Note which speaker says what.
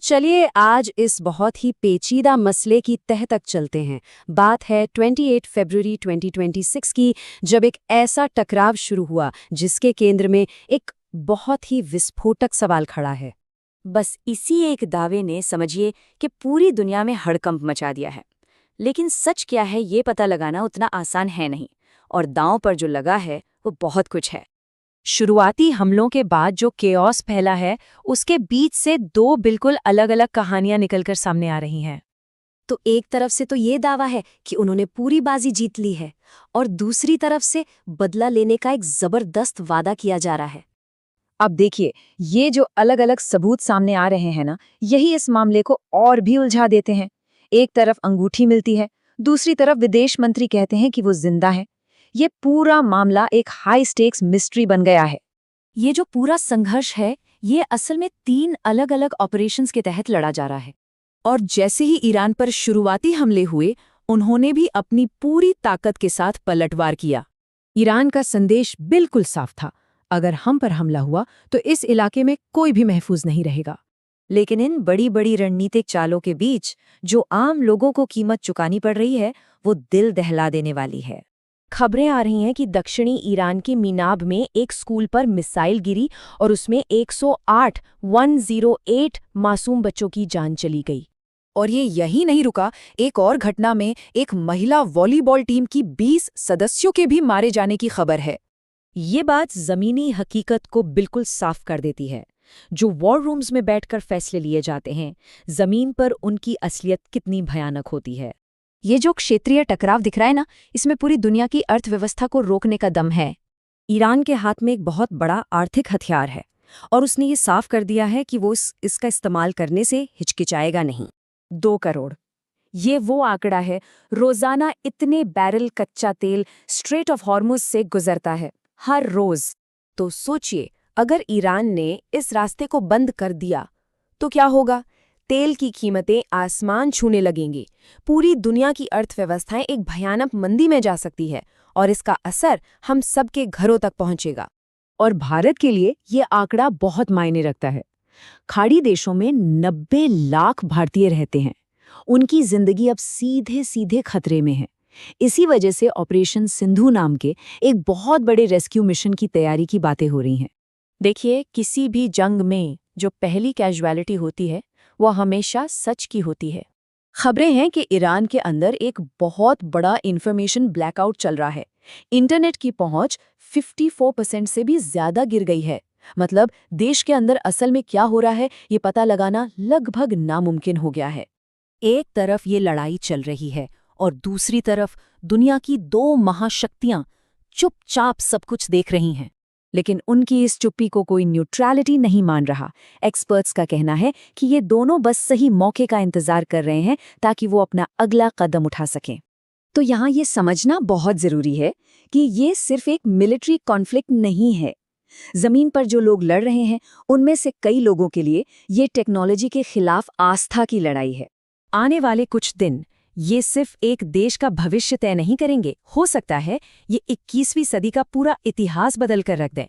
Speaker 1: चलिए आज इस बहुत ही पेचीदा मसले की तह तक चलते हैं। बात है 28 फरवरी 2026 की, जब एक ऐसा टकराव शुरू हुआ जिसके केंद्र में एक बहुत ही विस्फोटक सवाल खड़ा है।
Speaker 2: बस इसी एक दावे ने समझिए कि पूरी दुनिया में हड़कंप मचा दिया है। लेकिन सच क्या है ये पता लगाना उतना आसान है नहीं, और दांव पर जो लगा है वो बहुत कुछ है।
Speaker 3: शुरुआती हमलों के बाद जो केओस फैला है, उसके बीच से दो बिल्कुल अलग-अलग कहानियां निकलकर सामने आ रही हैं।
Speaker 1: तो एक तरफ से तो ये दावा है कि उन्होंने पूरी बाजी जीत ली है, और दूसरी तरफ से बदला लेने का एक जबरदस्त वादा किया जा रहा है।
Speaker 3: अब देखिए, ये जो अलग-अलग सबूत सामने आ रहे हैं ना, यही इस मामले को और भी उलझा देते हैं। एक तरफ अंगूठी मिलती है, दूसरी तरफ विदेश मंत्री कहते हैं कि वो जिंदा है। ये पूरा मामला एक हाई स्टेक्स मिस्ट्री बन गया है।
Speaker 2: ये जो पूरा संघर्ष है, ये असल में 3 अलग-अलग ऑपरेशंस के तहत लड़ा जा रहा है।
Speaker 4: और जैसे ही ईरान पर शुरुआती हमले हुए, उन्होंने भी अपनी पूरी ताकत के साथ पलटवार किया।
Speaker 5: ईरान का संदेश बिल्कुल साफ था, अगर हम पर हमला हुआ तो इस इलाके में कोई भी महफूज नहीं रहेगा।
Speaker 2: लेकिन इन बड़ी-बड़ी रणनीतिक चालों के बीच जो आम लोगों को कीमत चुकानी पड़ रही है, वो दिल दहला देने वाली है।
Speaker 3: खबरें आ रही हैं कि दक्षिणी ईरान के मीनाब में एक स्कूल पर मिसाइल गिरी और उसमें 108 मासूम बच्चों की जान चली गई।
Speaker 4: और ये यही नहीं रुका, एक और घटना में एक महिला वॉलीबॉल टीम की 20 सदस्यों के भी मारे जाने की खबर है।
Speaker 3: ये बात ज़मीनी हकीकत को बिल्कुल साफ कर देती है। जो वॉर रूम्स में बैठकर फैसले लिए जाते हैं, ज़मीन पर उनकी असलियत कितनी भयानक होती है।
Speaker 1: ये जो क्षेत्रीय टकराव दिख रहा है ना, इसमें पूरी दुनिया की अर्थव्यवस्था को रोकने का दम है। ईरान के हाथ में एक बहुत बड़ा आर्थिक हथियार है, और उसने ये साफ कर दिया है कि वो इसका इस्तेमाल करने से हिचकिचाएगा नहीं।
Speaker 3: 2 करोड़, ये वो आंकड़ा है। रोजाना इतने बैरल कच्चा तेल स्ट्रेट ऑफ हॉर्मुज से गुजरता है, हर रोज। तो सोचिए, अगर ईरान ने इस रास्ते को बंद कर दिया तो क्या होगा? तेल की कीमतें आसमान छूने लगेंगी, पूरी दुनिया की अर्थव्यवस्थाएं एक भयानक मंदी में जा सकती है, और इसका असर हम सबके घरों तक पहुंचेगा।
Speaker 5: और भारत के लिए ये आंकड़ा बहुत मायने रखता है। खाड़ी देशों में 90 लाख भारतीय रहते हैं। उनकी जिंदगी अब सीधे सीधे खतरे में है। इसी वजह से ऑपरेशन सिंधु नाम के एक बहुत बड़े रेस्क्यू मिशन की तैयारी की बातें हो रही हैं।
Speaker 3: देखिए, किसी भी जंग में जो पहली कैजुअलिटी होती है, वह हमेशा सच की होती है।
Speaker 5: खबरें हैं कि ईरान के अंदर एक बहुत बड़ा इंफॉर्मेशन ब्लैकआउट चल रहा है। इंटरनेट की पहुंच 54% से भी ज्यादा गिर गई है। मतलब देश के अंदर असल में क्या हो रहा है, ये पता लगाना लगभग नामुमकिन हो गया है।
Speaker 3: एक तरफ ये लड़ाई चल रही है, और दूसरी तरफ दुनिया की 2 महाशक्तियां चुपचाप सब कुछ देख रही हैं।
Speaker 5: लेकिन उनकी इस चुप्पी को कोई न्यूट्रलिटी नहीं मान रहा। एक्सपर्ट्स का कहना है कि ये दोनों बस सही मौके का इंतजार कर रहे हैं ताकि वो अपना अगला कदम उठा सकें। तो यहाँ ये समझना बहुत जरूरी है कि ये सिर्फ एक मिलिट्री कॉन्फ्लिक्ट नहीं है। जमीन पर जो लोग लड़ रहे हैं, उनमें से कई लोगों के लिए ये टेक्नोलॉजी के खिलाफ आस्था की लड़ाई है।
Speaker 3: आने वाले कुछ दिन ये सिर्फ एक देश का भविष्य तय नहीं करेंगे, हो सकता है ये 21वीं सदी का पूरा इतिहास बदल कर रख दें।